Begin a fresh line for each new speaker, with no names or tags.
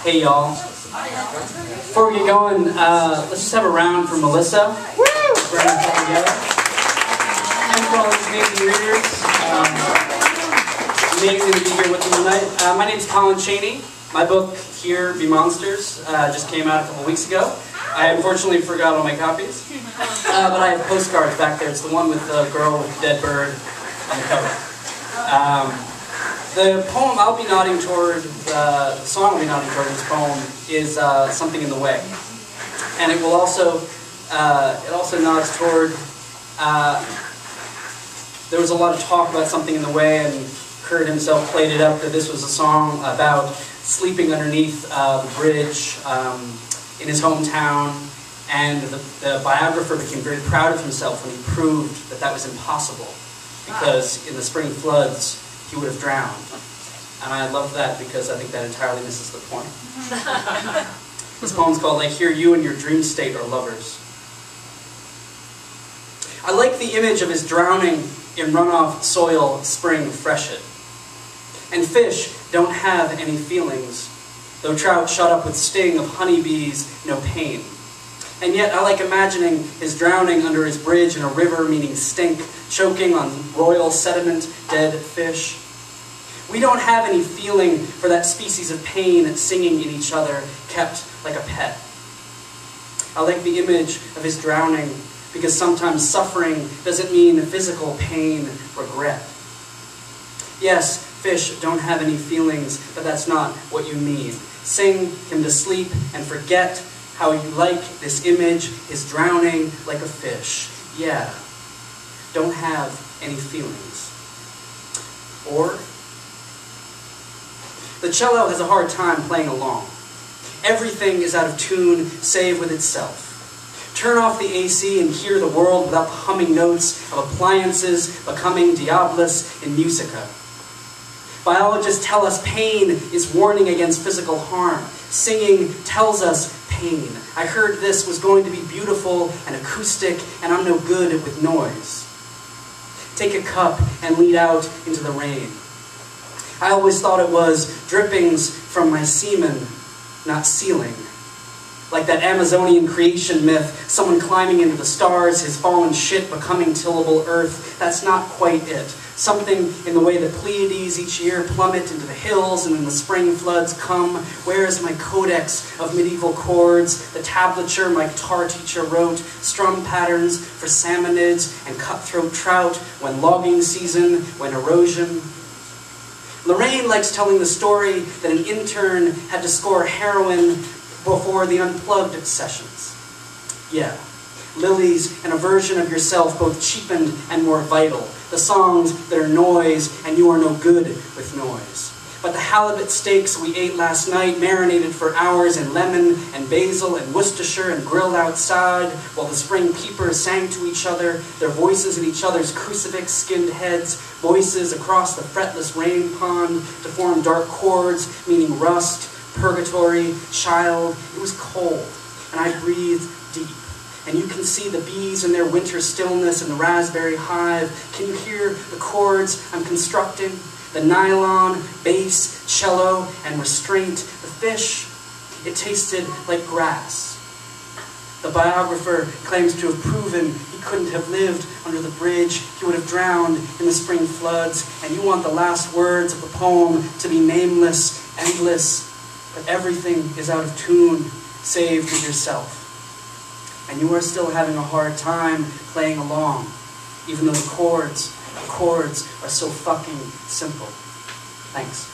Hey y'all. Before we get going, let's just have a round for Melissa. Woo! Bring us all together. And for all these amazing readers. Amazing to be here with you tonight. My name's Colin Cheney. My book here, Be Monsters, just came out a couple weeks ago. I unfortunately forgot all my copies. But I have postcards back there. It's the one with the girl with the dead bird on the cover. The poem I'll be nodding toward, the song I'll be nodding toward in this poem is Something in the Way. And it will also, it also nods toward, there was a lot of talk about Something in the Way, and Kurt himself played it up that this was a song about sleeping underneath the bridge in his hometown, and the biographer became very proud of himself when he proved that that was impossible, because in the spring floods, he would have drowned. And I love that because I think that entirely misses the point. This poem's called I Hear You and Your Dream State Are Lovers. I like the image of his drowning in runoff soil spring freshet. And fish don't have any feelings, though trout shut up with sting of honeybees, no pain. And yet I like imagining his drowning under his bridge in a river, meaning stink, choking on royal sediment, dead fish. We don't have any feeling for that species of pain singing in each other, kept like a pet. I like the image of his drowning because sometimes suffering doesn't mean physical pain, regret. Yes, fish don't have any feelings, but that's not what you mean. Sing him to sleep and forget how you like this image is drowning like a fish. Yeah, don't have any feelings. Or, the cello has a hard time playing along. Everything is out of tune, save with itself. Turn off the AC and hear the world without the humming notes of appliances becoming diabolus in musica. Biologists tell us pain is warning against physical harm. Singing tells us pain. I heard this was going to be beautiful and acoustic, and I'm no good with noise. Take a cup and lead out into the rain. I always thought it was drippings from my semen, not ceiling. Like that Amazonian creation myth, someone climbing into the stars, his fallen shit becoming tillable earth. That's not quite it. Something in the way the Pleiades each year plummet into the hills and when the spring floods come. Where is my codex of medieval chords, the tablature my guitar teacher wrote, strum patterns for salmonids and cutthroat trout, when logging season, when erosion. Lorraine likes telling the story that an intern had to score heroin before the Unplugged sessions. Yeah, Lily's and a version of yourself, both cheapened and more vital. The songs that are noise, and you are no good with noise. But the halibut steaks we ate last night, marinated for hours in lemon and basil and Worcestershire and grilled outside, while the spring peepers sang to each other, their voices in each other's crucifix-skinned heads, voices across the fretless rain pond to form dark chords, meaning rust, purgatory, child. It was cold, and I breathed deep. And you can see the bees in their winter stillness in the raspberry hive. Can you hear the chords I'm constructing? The nylon, bass, cello, and restraint. The fish, it tasted like grass. The biographer claims to have proven he couldn't have lived under the bridge. He would have drowned in the spring floods. And you want the last words of the poem to be nameless, endless, but everything is out of tune, save with yourself. And you are still having a hard time playing along, even though the chords are so fucking simple. Thanks.